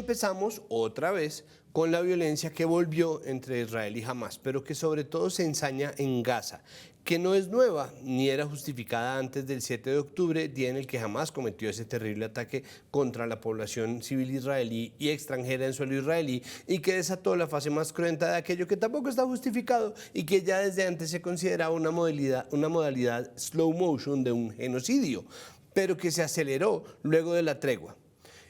empezamos otra vez con la violencia que volvió entre Israel y Hamás, pero que sobre todo se ensaña en Gaza, que no es nueva ni era justificada antes del 7 de octubre, día en el que Hamás cometió ese terrible ataque contra la población civil israelí y extranjera en suelo israelí, y que desató la fase más cruenta de aquello que tampoco está justificado y que ya desde antes se consideraba una modalidad slow motion de un genocidio, pero que se aceleró luego de la tregua.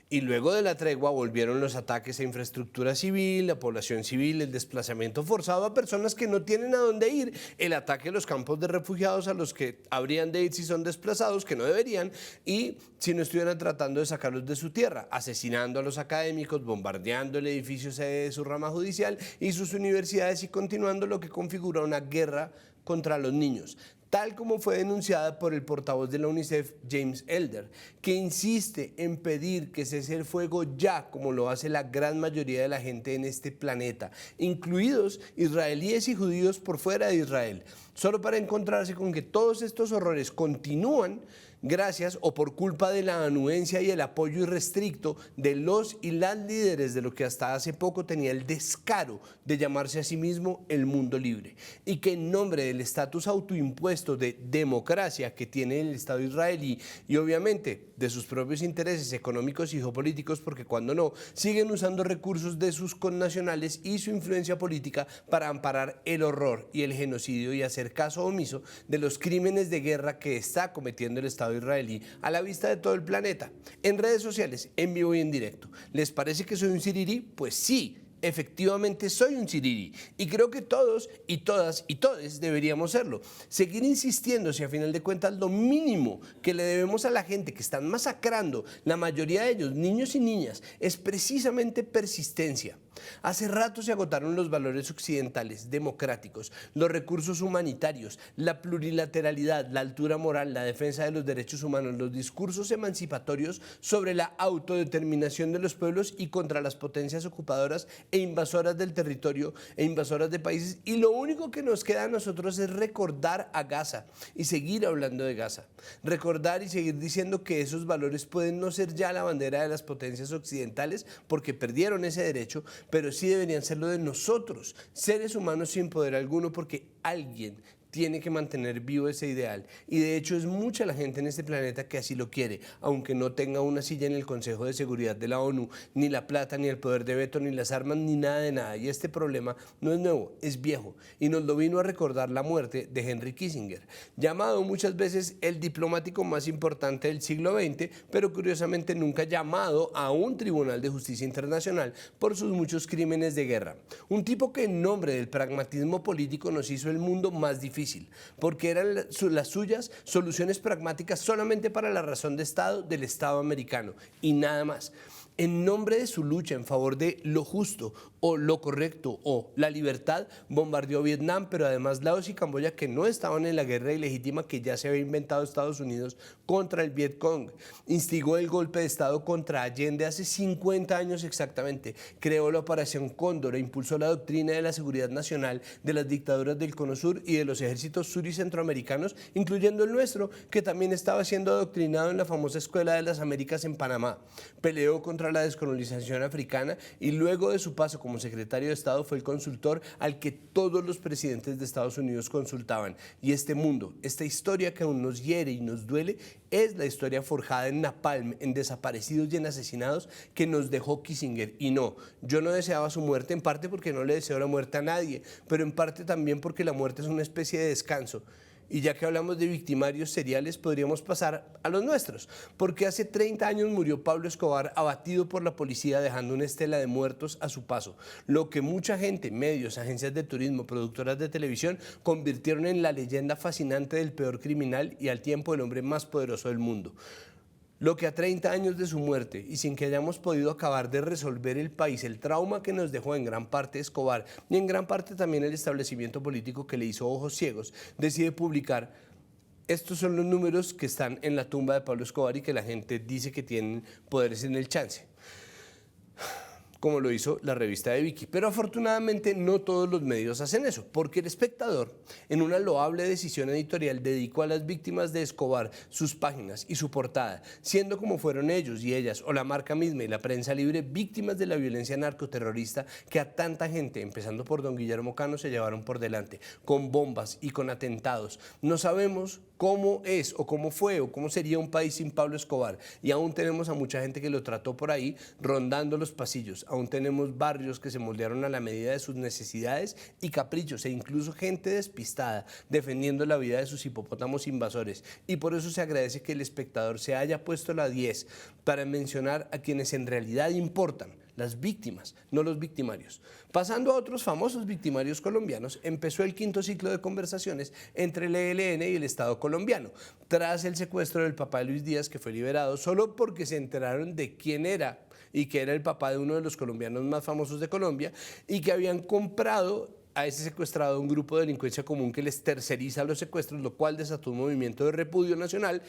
Y luego de la tregua volvieron los ataques a infraestructura civil, la población civil, el desplazamiento forzado a personas que no tienen a dónde ir, el ataque a los campos de refugiados a los que habrían de ir si son desplazados, que no deberían, y si no estuvieran tratando de sacarlos de su tierra, asesinando a los académicos, bombardeando el edificio sede de su rama judicial y sus universidades y continuando lo que configura una guerra contra los niños, tal como fue denunciada por el portavoz de la UNICEF, James Elder, que insiste en pedir que cese el fuego ya, como lo hace la gran mayoría de la gente en este planeta, incluidos israelíes y judíos por fuera de Israel, solo para encontrarse con que todos estos horrores continúan gracias o por culpa de la anuencia y el apoyo irrestricto de los y las líderes de lo que hasta hace poco tenía el descaro de llamarse a sí mismo el mundo libre, y que en nombre del estatus autoimpuesto de democracia que tiene el Estado israelí y obviamente de sus propios intereses económicos y geopolíticos, porque cuando no, siguen usando recursos de sus connacionales y su influencia política para amparar el horror y el genocidio y hacer caso omiso de los crímenes de guerra que está cometiendo el Estado israelí a la vista de todo el planeta, en redes sociales, en vivo y en directo. ¿Les parece que soy un sirirí? Pues sí, efectivamente soy un sirirí, y creo que todos y todas y todes deberíamos serlo. Seguir insistiendo si a final de cuentas lo mínimo que le debemos a la gente que están masacrando, la mayoría de ellos niños y niñas, es precisamente persistencia. Hace rato se agotaron los valores occidentales, democráticos, los recursos humanitarios, la plurilateralidad, la altura moral, la defensa de los derechos humanos, los discursos emancipatorios sobre la autodeterminación de los pueblos y contra las potencias ocupadoras e invasoras del territorio e invasoras de países, y lo único que nos queda a nosotros es recordar a Gaza y seguir hablando de Gaza, recordar y seguir diciendo que esos valores pueden no ser ya la bandera de las potencias occidentales porque perdieron ese derecho, pero sí deberían serlo de nosotros, seres humanos sin poder alguno, porque alguien tiene que mantener vivo ese ideal, y de hecho es mucha la gente en este planeta que así lo quiere, aunque no tenga una silla en el Consejo de Seguridad de la ONU, ni la plata, ni el poder de veto, ni las armas, ni nada de nada. Y este problema no es nuevo, es viejo, y nos lo vino a recordar la muerte de Henry Kissinger, llamado muchas veces el diplomático más importante del siglo XX, pero curiosamente nunca llamado a un tribunal de justicia internacional por sus muchos crímenes de guerra. Un tipo que en nombre del pragmatismo político nos hizo el mundo más difícil, porque eran las suyas soluciones pragmáticas solamente para la razón de Estado del Estado americano y nada más. En nombre de su lucha en favor de lo justo o lo correcto o la libertad, bombardeó Vietnam, pero además Laos y Camboya, que no estaban en la guerra ilegítima que ya se había inventado Estados Unidos contra el Vietcong. Instigó el golpe de Estado contra Allende hace 50 años exactamente. Creó la Operación Cóndor e impulsó la doctrina de la seguridad nacional de las dictaduras del Cono Sur y de los ejércitos sur y centroamericanos, incluyendo el nuestro, que también estaba siendo adoctrinado en la famosa Escuela de las Américas en Panamá. Peleó contra la descolonización africana y luego de su paso como secretario de Estado fue el consultor al que todos los presidentes de Estados Unidos consultaban. Y este mundo, esta historia que aún nos hiere y nos duele, es la historia forjada en napalm, en desaparecidos y en asesinados que nos dejó Kissinger. Y no, yo no deseaba su muerte, en parte porque no le deseo la muerte a nadie, pero en parte también porque la muerte es una especie de descanso. Y ya que hablamos de victimarios seriales, podríamos pasar a los nuestros, porque hace 30 años murió Pablo Escobar abatido por la policía, dejando una estela de muertos a su paso, lo que mucha gente, medios, agencias de turismo, productoras de televisión, convirtieron en la leyenda fascinante del peor criminal y al tiempo el hombre más poderoso del mundo. Lo que a 30 años de su muerte y sin que hayamos podido acabar de resolver el país, el trauma que nos dejó en gran parte Escobar y en gran parte también el establecimiento político que le hizo ojos ciegos, decide publicar: estos son los números que están en la tumba de Pablo Escobar y que la gente dice que tienen poderes en el chance. como lo hizo la revista de Vicky. Pero afortunadamente no todos los medios hacen eso, porque El Espectador, en una loable decisión editorial, dedicó a las víctimas de Escobar sus páginas y su portada, siendo como fueron ellos y ellas, o la marca misma y la prensa libre, víctimas de la violencia narcoterrorista que a tanta gente, empezando por don Guillermo Cano, se llevaron por delante, con bombas y con atentados. No sabemos cómo es o cómo fue o cómo sería un país sin Pablo Escobar, y aún tenemos a mucha gente que lo trató por ahí rondando los pasillos, aún tenemos barrios que se moldearon a la medida de sus necesidades y caprichos, e incluso gente despistada defendiendo la vida de sus hipopótamos invasores, y por eso se agradece que El Espectador se haya puesto la 10 para mencionar a quienes en realidad importan, las víctimas, no los victimarios. Pasando a otros famosos victimarios colombianos, empezó el quinto ciclo de conversaciones entre el ELN y el Estado colombiano, tras el secuestro del papá de Luis Díaz, que fue liberado solo porque se enteraron de quién era y que era el papá de uno de los colombianos más famosos de Colombia, y que habían comprado a ese secuestrado un grupo de delincuencia común que les terceriza los secuestros, lo cual desató un movimiento de repudio nacional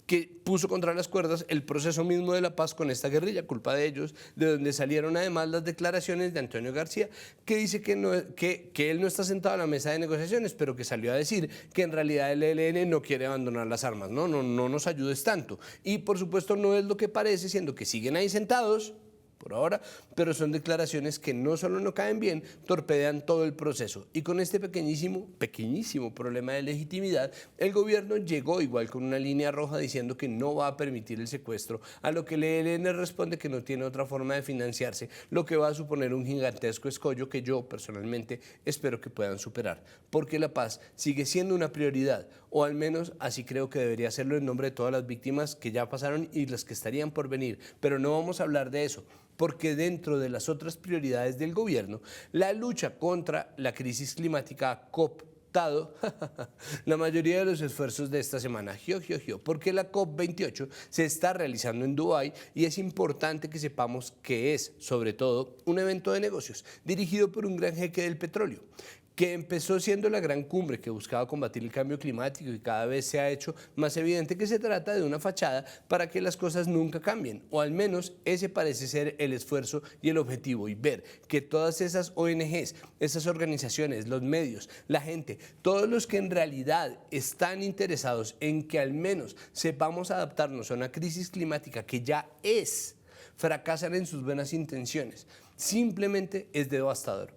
que puso contra las cuerdas el proceso mismo de la paz con esta guerrilla, culpa de ellos, de donde salieron además las declaraciones de Antonio García, que dice que él no está sentado a la mesa de negociaciones, pero que salió a decir que en realidad el ELN no quiere abandonar las armas. No nos ayudes tanto. Y por supuesto no es lo que parece, siendo que siguen ahí sentados por ahora, pero son declaraciones que no solo no caen bien, torpedean todo el proceso. Y con este pequeñísimo problema de legitimidad, el gobierno llegó igual con una línea roja diciendo que no va a permitir el secuestro, a lo que el ELN responde que no tiene otra forma de financiarse, lo que va a suponer un gigantesco escollo que yo personalmente espero que puedan superar, porque la paz sigue siendo una prioridad, o al menos así creo que debería serlo en nombre de todas las víctimas que ya pasaron y las que estarían por venir, pero no vamos a hablar de eso, porque dentro de las otras prioridades del gobierno, la lucha contra la crisis climática ha cooptado la mayoría de los esfuerzos de esta semana, porque la COP28 se está realizando en Dubái y es importante que sepamos que es, sobre todo, un evento de negocios dirigido por un gran jeque del petróleo, que empezó siendo la gran cumbre que buscaba combatir el cambio climático y cada vez se ha hecho más evidente que se trata de una fachada para que las cosas nunca cambien, o al menos ese parece ser el esfuerzo y el objetivo, y ver que todas esas ONGs, esas organizaciones, los medios, la gente, todos los que en realidad están interesados en que al menos sepamos adaptarnos a una crisis climática que ya es, fracasan en sus buenas intenciones, simplemente es devastador.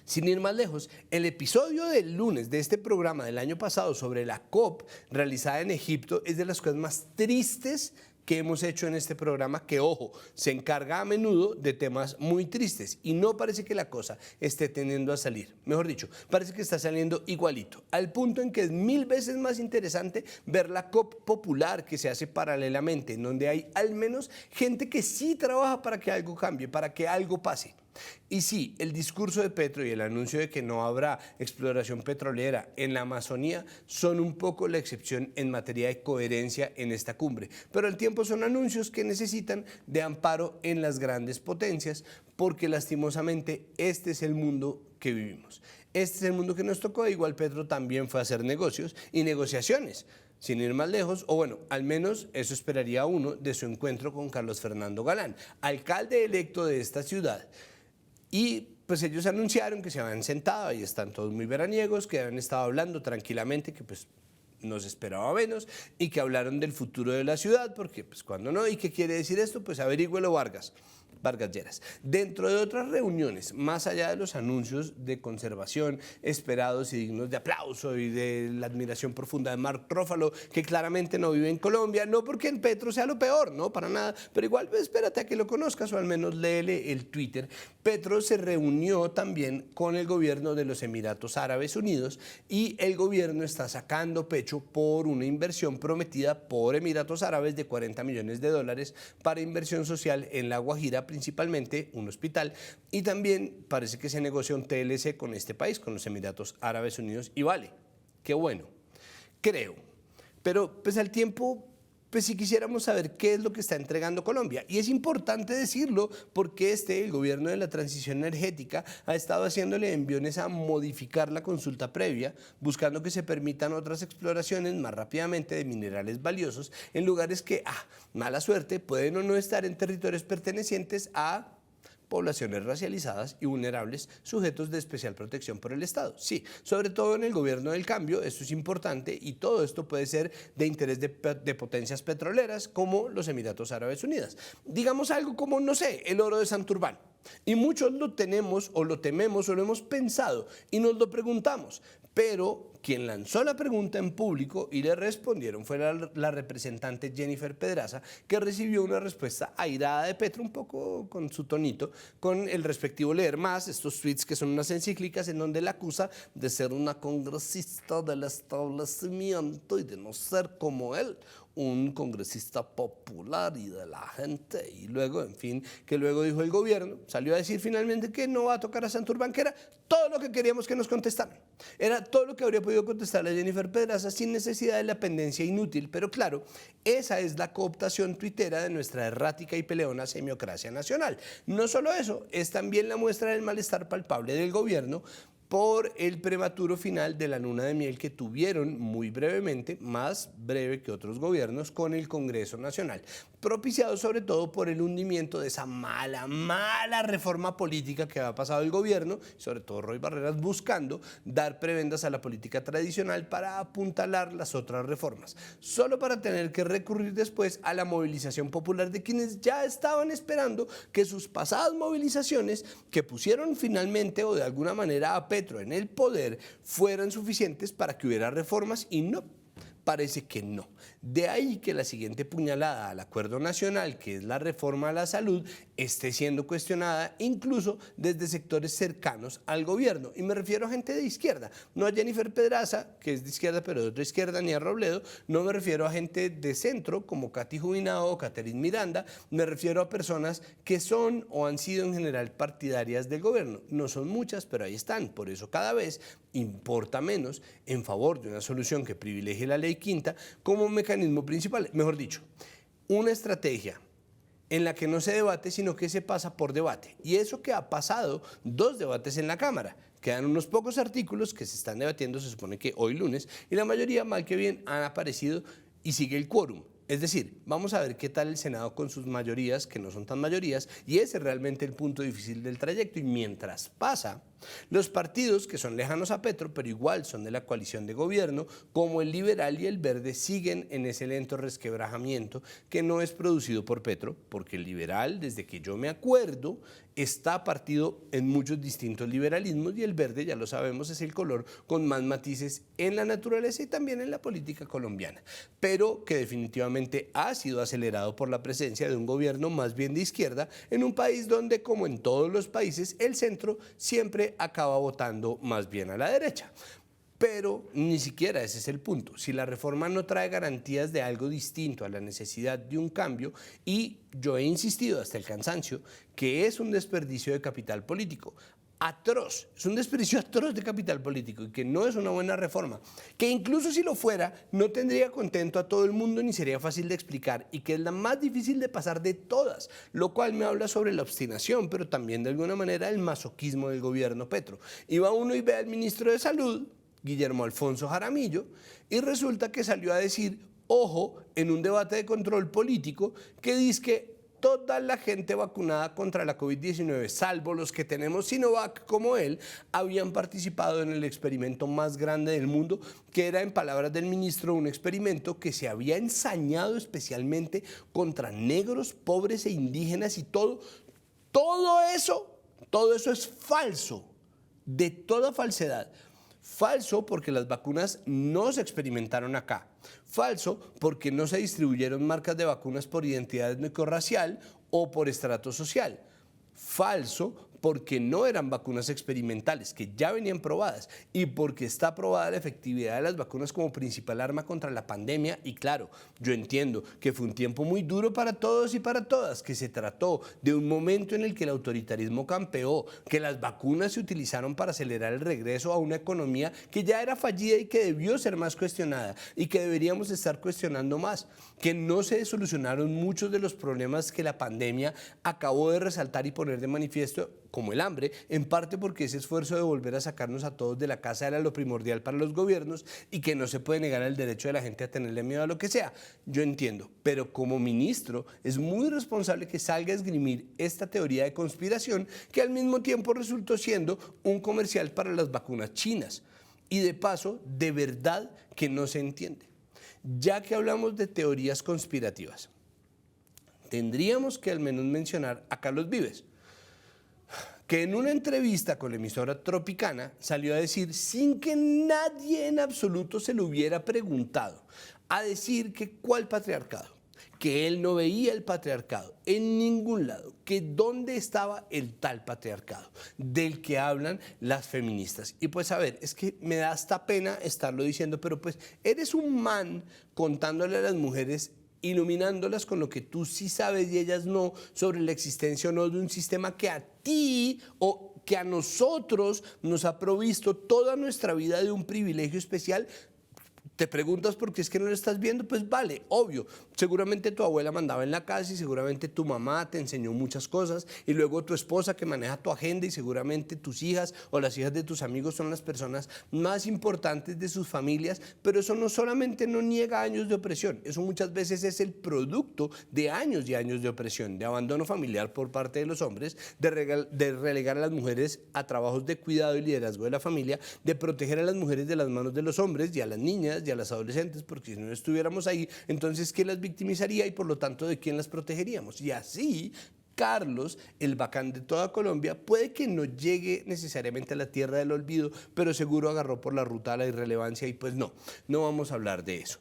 Sin ir más lejos, el episodio del lunes de este programa del año pasado sobre la COP realizada en Egipto es de las cosas más tristes que hemos hecho en este programa, que ojo, se encarga a menudo de temas muy tristes y no parece que la cosa esté tendiendo a salir. Mejor dicho, parece que está saliendo igualito, al punto en que es 1000 veces más interesante ver la COP popular que se hace paralelamente, en donde hay al menos gente que sí trabaja para que algo cambie, para que algo pase. Y sí, el discurso de Petro y el anuncio de que no habrá exploración petrolera en la Amazonía son un poco la excepción en materia de coherencia en esta cumbre, pero al tiempo son anuncios que necesitan de amparo en las grandes potencias, porque lastimosamente este es el mundo que vivimos. Este es el mundo que nos tocó. Igual Petro también fue a hacer negocios y negociaciones. Sin ir más lejos, o bueno, al menos eso esperaría uno de su encuentro con Carlos Fernando Galán, alcalde electo de esta ciudad. Y pues ellos anunciaron que se habían sentado, ahí están todos muy veraniegos, que habían estado hablando tranquilamente, que pues nos esperaba menos, y que hablaron del futuro de la ciudad, porque pues cuando no, ¿y qué quiere decir esto? Pues averígüelo Vargas Lleras. Dentro de otras reuniones, más allá de los anuncios de conservación esperados y dignos de aplauso y de la admiración profunda de Mark Ruffalo, que claramente no vive en Colombia, no porque en Petro sea lo peor, no, para nada, pero igual pues, espérate a que lo conozcas o al menos léele el Twitter. Petro se reunió también con el gobierno de los Emiratos Árabes Unidos y el gobierno está sacando pecho por una inversión prometida por Emiratos Árabes de $40 millones para inversión social en La Guajira, principalmente un hospital, y también parece que se negocia un TLC con este país, con los Emiratos Árabes Unidos, y vale, qué bueno, creo, pero pues al tiempo, pues si quisiéramos saber qué es lo que está entregando Colombia, y es importante decirlo porque el gobierno de la transición energética ha estado haciéndole enviones a modificar la consulta previa, buscando que se permitan otras exploraciones más rápidamente de minerales valiosos en lugares que, mala suerte, pueden o no estar en territorios pertenecientes a poblaciones racializadas y vulnerables sujetos de especial protección por el Estado. Sí, sobre todo en el gobierno del cambio, esto es importante y todo esto puede ser de interés de potencias petroleras como los Emiratos Árabes Unidos. Digamos algo como, no sé, el oro de Santurbán. Y muchos lo tenemos o lo tememos o lo hemos pensado y nos lo preguntamos, pero quien lanzó la pregunta en público y le respondieron fue la representante Jennifer Pedraza, que recibió una respuesta airada de Petro, un poco con su tonito, con el respectivo leer más, estos tweets que son unas encíclicas en donde la acusa de ser una congresista del establecimiento y de no ser como él, un congresista popular y de la gente, y luego, en fin, que luego dijo el gobierno, salió a decir finalmente que no va a tocar a Santurbán, que era todo lo que queríamos que nos contestaran. Era todo lo que habría podido contestarle a Jennifer Pedraza sin necesidad de la pendencia inútil, pero claro, esa es la cooptación tuitera de nuestra errática y peleona semiocracia nacional. No solo eso, es también la muestra del malestar palpable del gobierno por el prematuro final de la luna de miel que tuvieron muy brevemente, más breve que otros gobiernos, con el Congreso Nacional, propiciado sobre todo por el hundimiento de esa mala reforma política que ha pasado el gobierno, sobre todo Roy Barreras, buscando dar prebendas a la política tradicional para apuntalar las otras reformas, solo para tener que recurrir después a la movilización popular de quienes ya estaban esperando que sus pasadas movilizaciones, que pusieron finalmente o de alguna manera a Petro en el poder, fueran suficientes para que hubiera reformas, y no, parece que no. De ahí que la siguiente puñalada al acuerdo nacional, que es la reforma a la salud, esté siendo cuestionada incluso desde sectores cercanos al gobierno. Y me refiero a gente de izquierda, no a Jennifer Pedraza, que es de izquierda pero de otra izquierda, ni a Robledo, no me refiero a gente de centro como Katy Jubinado o Catherine Miranda, me refiero a personas que son o han sido en general partidarias del gobierno. No son muchas, pero ahí están. Por eso cada vez importa menos en favor de una solución que privilegie la ley quinta como mecanismo principal, mejor dicho, una estrategia en la que no se debate, sino que se pasa por debate. Y eso que ha pasado 2 debates en la Cámara. Quedan unos pocos artículos que se están debatiendo, se supone que hoy lunes, y la mayoría, mal que bien, han aparecido y sigue el quórum. Es decir, vamos a ver qué tal el Senado con sus mayorías, que no son tan mayorías, y ese es realmente el punto difícil del trayecto. Y mientras pasa, los partidos que son lejanos a Petro, pero igual son de la coalición de gobierno, como el Liberal y el Verde, siguen en ese lento resquebrajamiento que no es producido por Petro, porque el Liberal, desde que yo me acuerdo, está partido en muchos distintos liberalismos, y el verde, ya lo sabemos, es el color con más matices en la naturaleza y también en la política colombiana, pero que definitivamente ha sido acelerado por la presencia de un gobierno más bien de izquierda en un país donde, como en todos los países, el centro siempre acaba votando más bien a la derecha. Pero ni siquiera ese es el punto. Si la reforma no trae garantías de algo distinto a la necesidad de un cambio, y yo he insistido hasta el cansancio que es un desperdicio de capital político, atroz, es un desperdicio atroz de capital político y que no es una buena reforma, que incluso si lo fuera no tendría contento a todo el mundo ni sería fácil de explicar, y que es la más difícil de pasar de todas, lo cual me habla sobre la obstinación, pero también de alguna manera el masoquismo del gobierno Petro. Y va uno y ve al ministro de Salud, Guillermo Alfonso Jaramillo, y resulta que salió a decir, ojo, en un debate de control político, que dice que toda la gente vacunada contra la COVID-19, salvo los que tenemos Sinovac como él, habían participado en el experimento más grande del mundo, que era, en palabras del ministro, un experimento que se había ensañado especialmente contra negros, pobres e indígenas, y todo eso es falso, de toda falsedad. Falso porque las vacunas no se experimentaron acá. Falso porque no se distribuyeron marcas de vacunas por identidad étnico-racial o por estrato social. Falso porque no eran vacunas experimentales, que ya venían probadas, y porque está probada la efectividad de las vacunas como principal arma contra la pandemia. Y claro, yo entiendo que fue un tiempo muy duro para todos y para todas, que se trató de un momento en el que el autoritarismo campeó, que las vacunas se utilizaron para acelerar el regreso a una economía que ya era fallida y que debió ser más cuestionada, y que deberíamos estar cuestionando más, que no se solucionaron muchos de los problemas que la pandemia acabó de resaltar y poner de manifiesto, como el hambre, en parte porque ese esfuerzo de volver a sacarnos a todos de la casa era lo primordial para los gobiernos y que no se puede negar el derecho de la gente a tenerle miedo a lo que sea. Yo entiendo, pero como ministro es muy responsable que salga a esgrimir esta teoría de conspiración que al mismo tiempo resultó siendo un comercial para las vacunas chinas. Y de paso, de verdad que no se entiende. Ya que hablamos de teorías conspirativas, tendríamos que al menos mencionar a Carlos Vives, que en una entrevista con la emisora Tropicana salió a decir, sin que nadie en absoluto se lo hubiera preguntado, a decir que cuál patriarcado, que él no veía el patriarcado en ningún lado, que dónde estaba el tal patriarcado del que hablan las feministas. Y pues a ver, es que me da hasta pena estarlo diciendo, pero pues eres un man contándole a las mujeres, iluminándolas con lo que tú sí sabes y ellas no, sobre la existencia o no de un sistema que a ti o que a nosotros nos ha provisto toda nuestra vida de un privilegio especial. Te preguntas por qué es que no lo estás viendo, pues vale, obvio, seguramente tu abuela mandaba en la casa y seguramente tu mamá te enseñó muchas cosas y luego tu esposa que maneja tu agenda y seguramente tus hijas o las hijas de tus amigos son las personas más importantes de sus familias, pero eso no solamente no niega años de opresión, eso muchas veces es el producto de años y años de opresión, de abandono familiar por parte de los hombres, de relegar a las mujeres a trabajos de cuidado y liderazgo de la familia, de proteger a las mujeres de las manos de los hombres y a las niñas y a las adolescentes, porque si no estuviéramos ahí, entonces ¿quién las victimizaría y por lo tanto de quién las protegeríamos? Y así Carlos, el bacán de toda Colombia, puede que no llegue necesariamente a la tierra del olvido, pero seguro agarró por la ruta a la irrelevancia y pues no vamos a hablar de eso.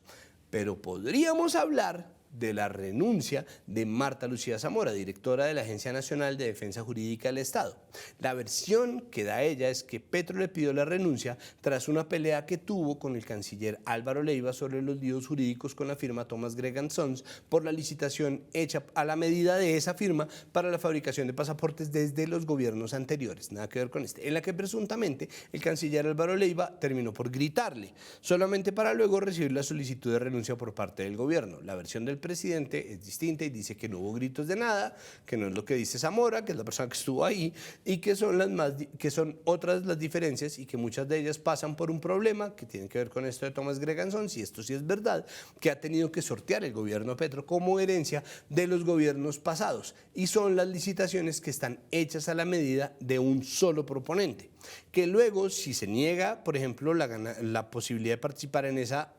Pero podríamos hablar de la renuncia de Marta Lucía Zamora, directora de la Agencia Nacional de Defensa Jurídica del Estado. La versión que da ella es que Petro le pidió la renuncia tras una pelea que tuvo con el canciller Álvaro Leiva sobre los líos jurídicos con la firma Thomas Gregg & Sons por la licitación hecha a la medida de esa firma para la fabricación de pasaportes desde los gobiernos anteriores, nada que ver con este, en la que presuntamente el canciller Álvaro Leiva terminó por gritarle, solamente para luego recibir la solicitud de renuncia por parte del gobierno. La versión del presidente es distinta y dice que no hubo gritos de nada, que no es lo que dice Zamora, que es la persona que estuvo ahí, y que son otras las diferencias y que muchas de ellas pasan por un problema que tiene que ver con esto de Thomas Gregg & Sons, y esto sí es verdad, que ha tenido que sortear el gobierno Petro como herencia de los gobiernos pasados, y son las licitaciones que están hechas a la medida de un solo proponente, que luego si se niega, por ejemplo, la posibilidad de participar en esa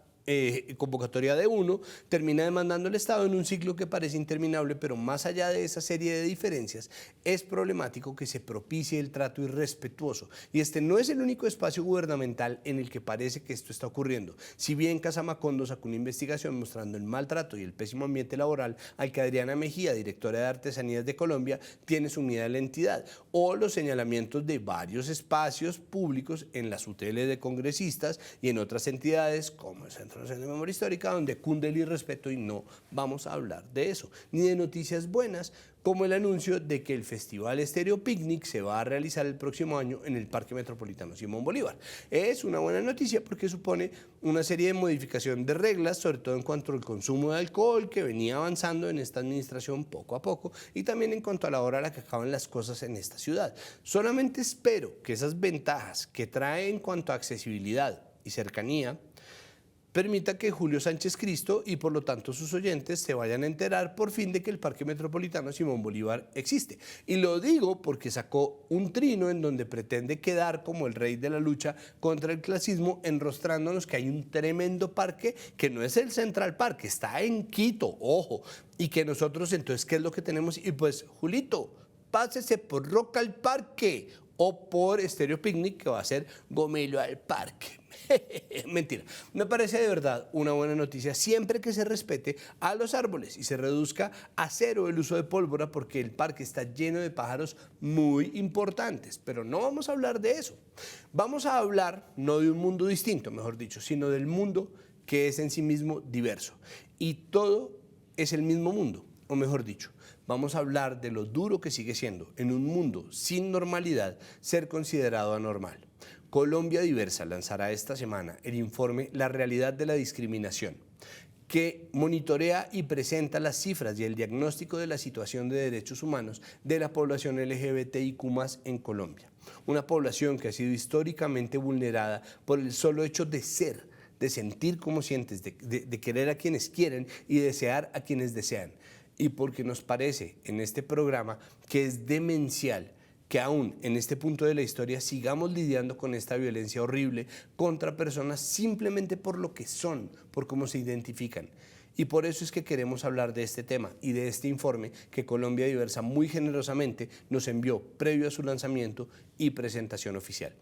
convocatoria de uno, termina demandando al Estado en un ciclo que parece interminable, pero más allá de esa serie de diferencias, es problemático que se propicie el trato irrespetuoso. Y este no es el único espacio gubernamental en el que parece que esto está ocurriendo. Si bien Casa Macondo sacó una investigación mostrando el maltrato y el pésimo ambiente laboral al que Adriana Mejía, directora de Artesanías de Colombia, tiene sumida la entidad, o los señalamientos de varios espacios públicos en las UTL de congresistas y en otras entidades como el Centro Nacional de Memoria Histórica, donde cunde el irrespeto, y no vamos a hablar de eso, ni de noticias buenas como el anuncio de que el Festival Estéreo Picnic se va a realizar el próximo año en el Parque Metropolitano Simón Bolívar. Es una buena noticia porque supone una serie de modificación de reglas, sobre todo en cuanto al consumo de alcohol, que venía avanzando en esta administración poco a poco, y también en cuanto a la hora a la que acaban las cosas en esta ciudad. Solamente espero que esas ventajas que trae en cuanto a accesibilidad y cercanía permita que Julio Sánchez Cristo y por lo tanto sus oyentes se vayan a enterar por fin de que el Parque Metropolitano Simón Bolívar existe. Y lo digo porque sacó un trino en donde pretende quedar como el rey de la lucha contra el clasismo, enrostrándonos que hay un tremendo parque que no es el Central Park, que está en Quito, ojo, y que nosotros entonces, ¿qué es lo que tenemos? Y pues, Julito, pásese por Roca al Parque o por Estéreo Picnic, que va a ser Gomelo al Parque. Mentira, me parece de verdad una buena noticia siempre que se respete a los árboles y se reduzca a cero el uso de pólvora, porque el parque está lleno de pájaros muy importantes, pero no vamos a hablar de eso. Vamos a hablar no de un mundo distinto, mejor dicho, sino del mundo que es en sí mismo diverso, y todo es el mismo mundo, o mejor dicho, vamos a hablar de lo duro que sigue siendo en un mundo sin normalidad ser considerado anormal. Colombia Diversa lanzará esta semana el informe La realidad de la discriminación, que monitorea y presenta las cifras y el diagnóstico de la situación de derechos humanos de la población LGBTIQ+ en Colombia. Una población que ha sido históricamente vulnerada por el solo hecho de ser, de sentir como sientes, de querer a quienes quieren y desear a quienes desean. Y porque nos parece en este programa que es demencial que aún en este punto de la historia sigamos lidiando con esta violencia horrible contra personas simplemente por lo que son, por cómo se identifican. Y por eso es que queremos hablar de este tema y de este informe que Colombia Diversa muy generosamente nos envió previo a su lanzamiento y presentación oficial.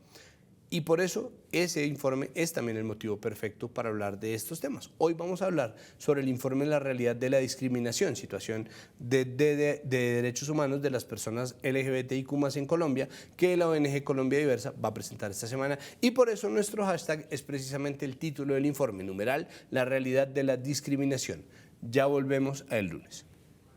Y por eso ese informe es también el motivo perfecto para hablar de estos temas. Hoy vamos a hablar sobre el informe La realidad de la discriminación, situación de derechos humanos de las personas LGBTIQ+ en Colombia, que la ONG Colombia Diversa va a presentar esta semana. Y por eso nuestro hashtag es precisamente el título del informe, numeral La realidad de la discriminación. Ya volvemos el lunes.